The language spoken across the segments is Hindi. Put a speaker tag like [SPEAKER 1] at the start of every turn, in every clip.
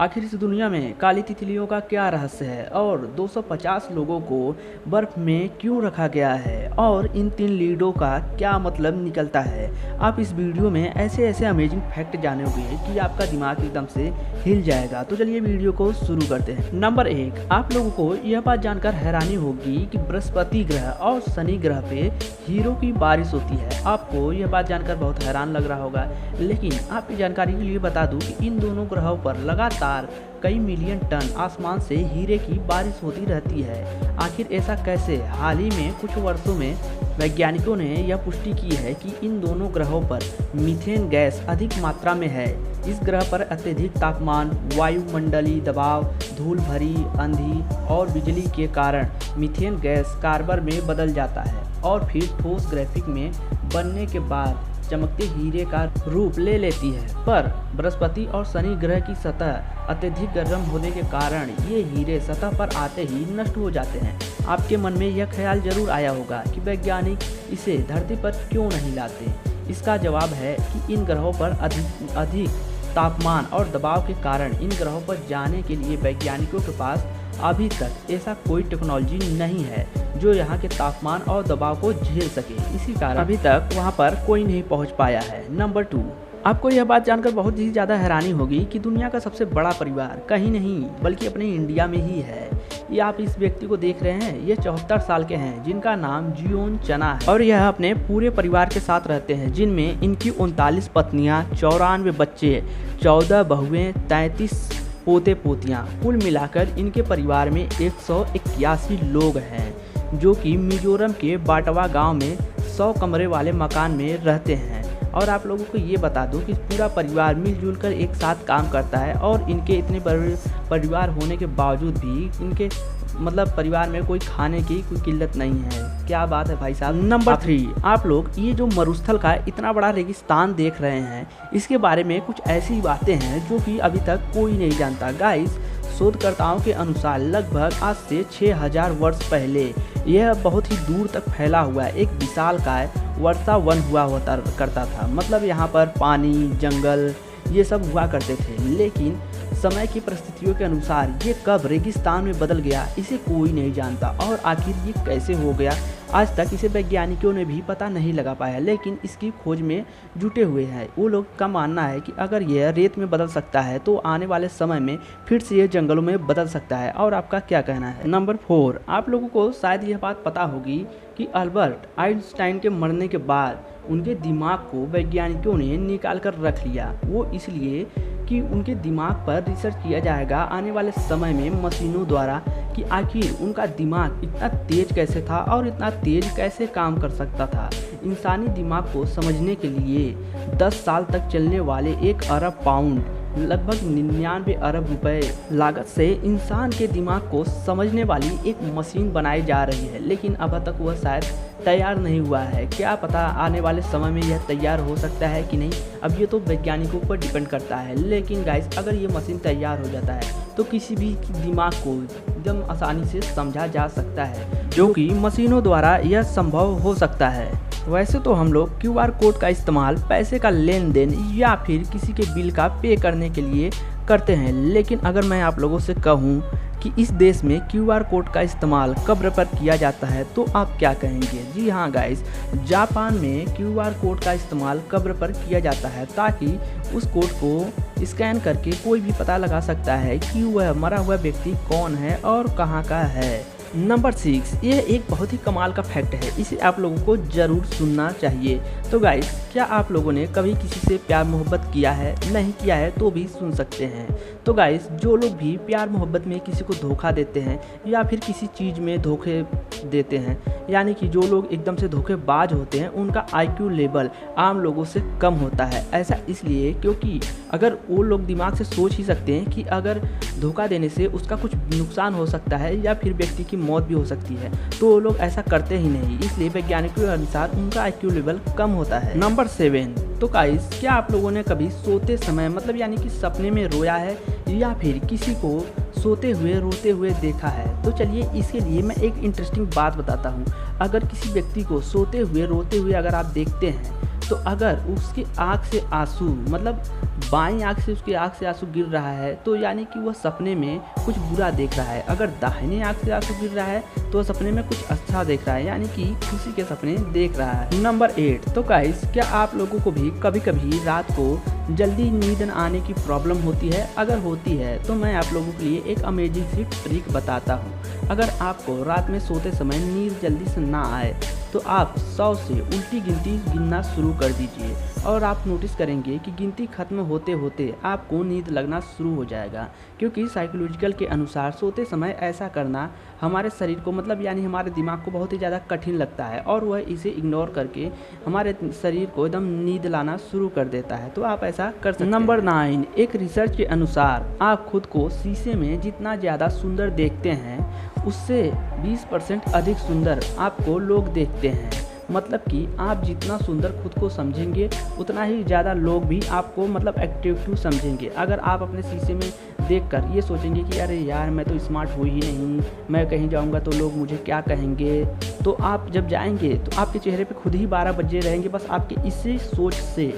[SPEAKER 1] आखिर इस दुनिया में काली तितलियों का क्या रहस्य है और 250 लोगों को बर्फ में क्यों रखा गया है और इन 3 लीडों का क्या मतलब निकलता है। आप इस वीडियो में ऐसे ऐसे अमेजिंग फैक्ट जानोगे कि आपका दिमाग एकदम से हिल जाएगा। तो चलिए वीडियो को शुरू करते हैं। नंबर 1, आप लोगों को यह बात जानकर हैरानी होगी कि बृहस्पति ग्रह और शनि ग्रह पे हीरो की बारिश होती है। आपको यह बात जानकर बहुत हैरान लग रहा होगा, लेकिन आपकी जानकारी के लिए बता दूं कि इन दोनों ग्रहों पर लगातार कई मिलियन टन आसमान से हीरे की बारिश होती रहती है। आखिर ऐसा कैसे? हाल ही में कुछ वर्षों में वैज्ञानिकों ने यह पुष्टि की है कि इन दोनों ग्रहों पर मीथेन गैस अधिक मात्रा में है। इस ग्रह पर अत्यधिक तापमान, वायुमंडलीय दबाव, धूल भरी आंधी और बिजली के कारण मीथेन गैस कार्बन में बदल जाता है और फिर ठोस ग्राफिक में बनने के बाद चमकते हीरे का रूप ले लेती है। पर बृहस्पति और शनि ग्रह की सतह अत्यधिक गर्म होने के कारण ये हीरे सतह पर आते ही नष्ट हो जाते हैं। आपके मन में यह ख्याल जरूर आया होगा कि वैज्ञानिक इसे धरती पर क्यों नहीं लाते। इसका जवाब है कि इन ग्रहों पर अधिक तापमान और दबाव के कारण इन ग्रहों पर जाने के लिए वैज्ञानिकों के पास अभी तक ऐसा कोई टेक्नोलॉजी नहीं है जो यहाँ के तापमान और दबाव को झेल सके। इसी कारण अभी तक वहाँ पर कोई नहीं पहुँच पाया है। नंबर 2, आपको यह बात जानकर बहुत ही ज़्यादा हैरानी होगी कि दुनिया का सबसे बड़ा परिवार कहीं नहीं बल्कि अपने इंडिया में ही है। ये आप इस व्यक्ति को देख रहे हैं, ये 74 साल के हैं जिनका नाम जियोन चना है और यह अपने पूरे परिवार के साथ रहते हैं, जिनमें इनकी 39 पत्नियां, 94 बच्चे, 14 बहुएं, 33 पोते पोतियाँ। कुल मिलाकर इनके परिवार में 181 लोग हैं जो कि मिजोरम के बाटवा गांव में 100 कमरे वाले मकान में रहते हैं। और आप लोगों को ये बता दूं कि पूरा परिवार मिलजुल कर एक साथ काम करता है और इनके इतने बड़े परिवार होने के बावजूद भी इनके परिवार में कोई खाने की कोई किल्लत नहीं है। क्या बात है भाई साहब। नंबर 3, आप लोग ये जो मरुस्थल का इतना बड़ा रेगिस्तान देख रहे हैं, इसके बारे में कुछ ऐसी बातें हैं जो कि अभी तक कोई नहीं जानता। गाइस, शोधकर्ताओं के अनुसार लगभग आज से 6000 वर्ष पहले यह बहुत ही दूर तक फैला हुआ एक विशालकाय वर्षा वन हुआ करता था। यहाँ पर पानी, जंगल ये सब हुआ करते थे, लेकिन समय की परिस्थितियों के अनुसार ये कब रेगिस्तान में बदल गया इसे कोई नहीं जानता। और आखिर ये कैसे हो गया, आज तक इसे वैज्ञानिकों ने भी पता नहीं लगा पाया, लेकिन इसकी खोज में जुटे हुए हैं। वो लोग का मानना है कि अगर यह रेत में बदल सकता है तो आने वाले समय में फिर से यह जंगलों में बदल सकता है। और आपका क्या कहना है। नंबर 4, आप लोगों को शायद यह बात पता होगी कि अल्बर्ट आइंस्टाइन के मरने के बाद उनके दिमाग को वैज्ञानिकों ने निकाल कर रख लिया। वो इसलिए कि उनके दिमाग पर रिसर्च किया जाएगा आने वाले समय में मशीनों द्वारा कि आखिर उनका दिमाग इतना तेज कैसे था और इतना तेज कैसे काम कर सकता था। इंसानी दिमाग को समझने के लिए 10 साल तक चलने वाले 1 अरब पाउंड लगभग 99 अरब रुपए लागत से इंसान के दिमाग को समझने वाली एक मशीन बनाई जा रही है, लेकिन अब तक वह शायद तैयार नहीं हुआ है। क्या पता आने वाले समय में यह तैयार हो सकता है कि नहीं, अब ये तो वैज्ञानिकों पर डिपेंड करता है। लेकिन गाइस, अगर ये मशीन तैयार हो जाता है तो किसी भी दिमाग को एकदम आसानी से समझा जा सकता है, जो कि मशीनों द्वारा यह संभव हो सकता है। वैसे तो हम लोग QR कोड का इस्तेमाल पैसे का लेन देन या फिर किसी के बिल का पे करने के लिए करते हैं, लेकिन अगर मैं आप लोगों से कहूँ कि इस देश में QR कोड का इस्तेमाल कब्र पर किया जाता है तो आप क्या कहेंगे। जी हाँ गाइस, जापान में QR कोड का इस्तेमाल कब्र पर किया जाता है ताकि उस कोड को स्कैन करके कोई भी पता लगा सकता है कि वह मरा हुआ व्यक्ति कौन है और कहाँ का है। नंबर 6, ये एक बहुत ही कमाल का फैक्ट है, इसे आप लोगों को ज़रूर सुनना चाहिए। तो गाइस, क्या आप लोगों ने कभी किसी से प्यार मोहब्बत किया है? नहीं किया है तो भी सुन सकते हैं। तो गाइस, जो लोग भी प्यार मोहब्बत में किसी को धोखा देते हैं या फिर किसी चीज़ में धोखे देते हैं, यानी कि जो लोग एकदम से धोखेबाज होते हैं, उनका IQ लेवल आम लोगों से कम होता है। ऐसा इसलिए क्योंकि अगर वो लोग दिमाग से सोच ही सकते हैं कि अगर धोखा देने से उसका कुछ नुकसान हो सकता है या फिर व्यक्ति की मौत भी हो सकती है, तो वो लोग ऐसा करते ही नहीं। इसलिए वैज्ञानिकों के अनुसार उनका IQ लेवल कम होता है। नंबर 7, तो गाइस, क्या आप लोगों ने कभी सोते समय यानी कि सपने में रोया है या फिर किसी को सोते हुए रोते हुए देखा है? तो चलिए इसके लिए मैं एक इंटरेस्टिंग बात बताता हूँ। अगर किसी व्यक्ति को सोते हुए रोते हुए अगर आप देखते हैं तो अगर उसकी आँख से आंसू मतलब बाईं आँख से उसकी आँख से आंसू गिर रहा है तो यानी कि वह सपने में कुछ बुरा देख रहा है। अगर दाहिने आँख से आंसू गिर रहा है तो वह सपने में कुछ अच्छा देख रहा है, यानी कि खुशी के सपने देख रहा है। नंबर 8, तो गाइस क्या आप लोगों को भी कभी कभी रात को जल्दी नींद न आने की प्रॉब्लम होती है? अगर होती है तो मैं आप लोगों के लिए एक अमेजिंग सी ट्रिक बताता हूँ। अगर आपको रात में सोते समय नींद जल्दी से ना आए तो आप 100 से उल्टी गिनती गिनना शुरू कर दीजिए और आप नोटिस करेंगे कि गिनती खत्म होते होते आपको नींद लगना शुरू हो जाएगा। क्योंकि साइकोलॉजिकल के अनुसार सोते समय ऐसा करना हमारे शरीर को मतलब यानी हमारे दिमाग को बहुत ही ज़्यादा कठिन लगता है और वह इसे इग्नोर करके हमारे शरीर को एकदम नींद लाना शुरू कर देता है। तो आप ऐसा कर सकते हैं। नंबर 9, एक रिसर्च के अनुसार आप खुद को शीशे में जितना ज़्यादा सुंदर देखते हैं उससे 20% अधिक सुंदर आपको लोग देखते हैं। मतलब कि आप जितना सुंदर खुद को समझेंगे उतना ही ज़्यादा लोग भी आपको मतलब अट्रैक्टिव समझेंगे। अगर आप अपने शीशे में देखकर ये सोचेंगे कि अरे यार मैं तो स्मार्ट हूँ ही नहीं, मैं कहीं जाऊँगा तो लोग मुझे क्या कहेंगे, तो आप जब जाएंगे तो आपके चेहरे पे खुद ही 12 बजे रहेंगे बस आपके इसी सोच से।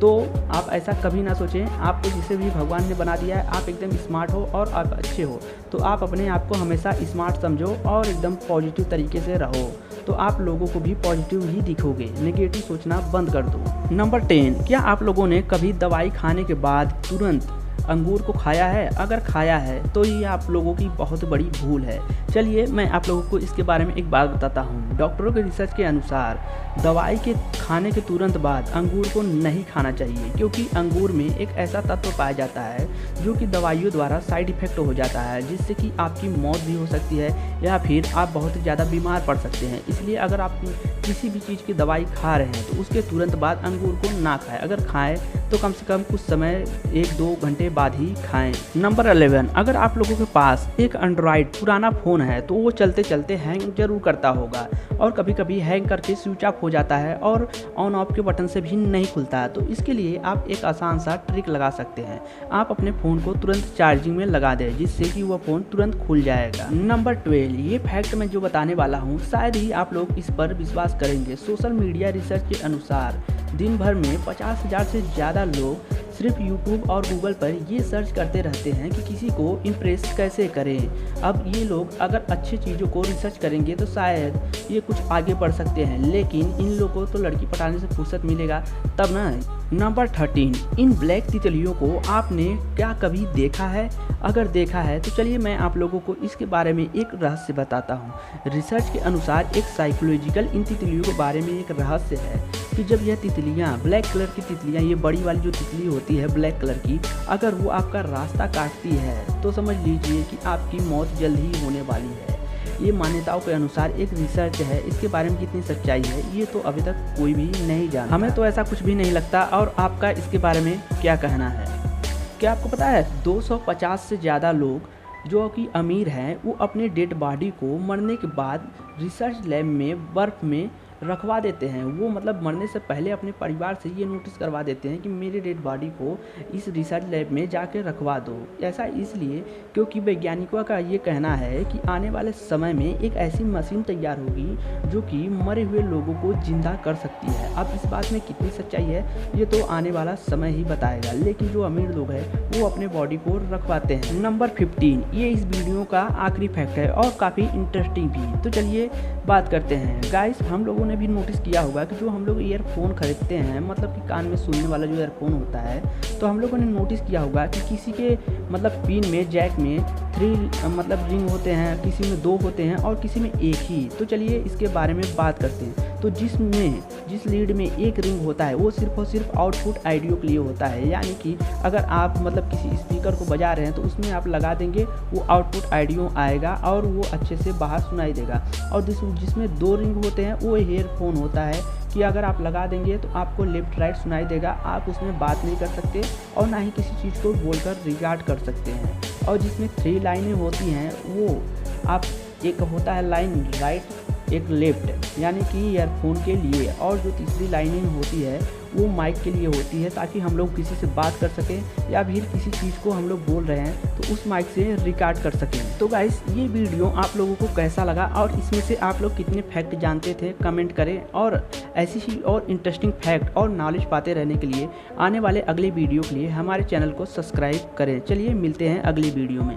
[SPEAKER 1] तो आप ऐसा कभी ना सोचें। आपको जिसे भी भगवान ने बना दिया है आप एकदम स्मार्ट हो और आप अच्छे हो, तो आप अपने आप को हमेशा स्मार्ट समझो और एकदम पॉजिटिव तरीके से रहो, तो आप लोगों को भी पॉजिटिव ही दिखोगे। नेगेटिव सोचना बंद कर दो। नंबर 10, क्या आप लोगों ने कभी दवाई खाने के बाद तुरंत अंगूर को खाया है? अगर खाया है तो ये आप लोगों की बहुत बड़ी भूल है। चलिए मैं आप लोगों को इसके बारे में एक बात बताता हूँ। डॉक्टरों के रिसर्च के अनुसार दवाई के खाने के तुरंत बाद अंगूर को नहीं खाना चाहिए, क्योंकि अंगूर में एक ऐसा तत्व पाया जाता है जो कि दवाइयों द्वारा साइड इफेक्ट हो जाता है, जिससे कि आपकी मौत भी हो सकती है या फिर आप बहुत ज़्यादा बीमार पड़ सकते हैं। इसलिए अगर आप किसी भी चीज़ की दवाई खा रहे हैं तो उसके तुरंत बाद अंगूर को ना खाएं। अगर खाएं तो कम से कम कुछ समय 1-2 घंटे बाद ही खाएं। नंबर 11, अगर आप लोगों के पास एक एंड्रॉयड पुराना फ़ोन है तो वो चलते चलते हैंग जरूर करता होगा और कभी कभी हैंग करके स्विच ऑफ हो जाता है और ऑन ऑफ के बटन से भी नहीं खुलता है। तो इसके लिए आप एक आसान सा ट्रिक लगा सकते हैं। आप अपने फ़ोन को तुरंत चार्जिंग में लगा दें, जिससे कि वह फ़ोन तुरंत खुल जाएगा। नंबर 12, ये फैक्ट मैं जो बताने वाला हूँ शायद ही आप लोग इस पर विश्वास करेंगे। सोशल मीडिया रिसर्च के अनुसार दिन भर में 50,000 से ज़्यादा लोग सिर्फ यूट्यूब और गूगल पर ये सर्च करते रहते हैं कि किसी को इम्प्रेस कैसे करें। अब ये लोग अगर अच्छी चीज़ों को रिसर्च करेंगे तो शायद ये कुछ आगे बढ़ सकते हैं, लेकिन इन लोगों को तो लड़की पटाने से फुर्सत मिलेगा तब ना। नंबर 13, इन ब्लैक तितलियों को आपने क्या कभी देखा है? अगर देखा है तो चलिए मैं आप लोगों को इसके बारे में एक रहस्य बताता हूँ। रिसर्च के अनुसार एक साइकोलॉजिकल इन तितलियों के बारे में एक रहस्य है कि जब यह तितलियाँ ब्लैक कलर की तितलियाँ, ये बड़ी वाली जो तितली होती है ब्लैक कलर की, अगर वो आपका रास्ता काटती है तो समझ लीजिए कि आपकी मौत जल्द ही होने वाली है। ये मान्यताओं के अनुसार एक रिसर्च है। इसके बारे में कितनी सच्चाई है ये तो अभी तक कोई भी नहीं जानता। हमें तो ऐसा कुछ भी नहीं लगता। और आपका इसके बारे में क्या कहना है? क्या आपको पता है 250 से ज़्यादा लोग जो कि अमीर हैं वो अपने डेड बॉडी को मरने के बाद रिसर्च लैब में बर्फ़ में रखवा देते हैं। वो मतलब मरने से पहले अपने परिवार से ये नोटिस करवा देते हैं कि मेरे डेड बॉडी को इस रिसर्च लैब में जाके रखवा दो। ऐसा इसलिए क्योंकि वैज्ञानिकों का ये कहना है कि आने वाले समय में एक ऐसी मशीन तैयार होगी जो कि मरे हुए लोगों को जिंदा कर सकती है। अब इस बात में कितनी सच्चाई है ये तो आने वाला समय ही बताएगा, लेकिन जो अमीर लोग हैं वो अपने बॉडी को रखवाते हैं। नंबर 15, ये इस वीडियो का आखिरी फैक्ट है और काफ़ी इंटरेस्टिंग भी। तो चलिए बात करते हैं। गाइस, हम लोगों ने भी नोटिस किया होगा कि जो हम लोग ईयरफोन खरीदते हैं, मतलब कि कान में सुनने वाला जो ईयरफोन होता है, तो हम लोगों ने नोटिस किया होगा कि किसी के मतलब पिन में जैक में 3 मतलब रिंग होते हैं, किसी में 2 होते हैं और किसी में 1 ही। तो चलिए इसके बारे में बात करते हैं। तो जिस लीड में 1 रिंग होता है वो सिर्फ और सिर्फ आउटपुट ऑडियो के लिए होता है, यानी कि अगर आप मतलब किसी स्पीकर को बजा रहे हैं तो उसमें आप लगा देंगे वो आउटपुट ऑडियो आएगा और वो अच्छे से बाहर सुनाई देगा। और जिसमें 2 रिंग होते हैं वो ईयरफोन होता है कि अगर आप लगा देंगे तो आपको लेफ्ट राइट सुनाई देगा, आप उसमें बात नहीं कर सकते और ना ही किसी चीज़ को बोलकर रिकॉर्ड कर सकते हैं। और जिसमें 3 लाइनें होती हैं वो आप एक होता है लाइन राइट एक लेफ्ट, यानी कि ईयरफोन के लिए, और जो तीसरी लाइनिंग होती है वो माइक के लिए होती है, ताकि हम लोग किसी से बात कर सकें या फिर किसी चीज़ को हम लोग बोल रहे हैं तो उस माइक से रिकॉर्ड कर सकें। तो गाइस ये वीडियो आप लोगों को कैसा लगा और इसमें से आप लोग कितने फैक्ट जानते थे कमेंट करें, और ऐसी ही और इंटरेस्टिंग फैक्ट और नॉलेज पाते रहने के लिए आने वाले अगले वीडियो के लिए हमारे चैनल को सब्सक्राइब करें। चलिए मिलते हैं अगली वीडियो में।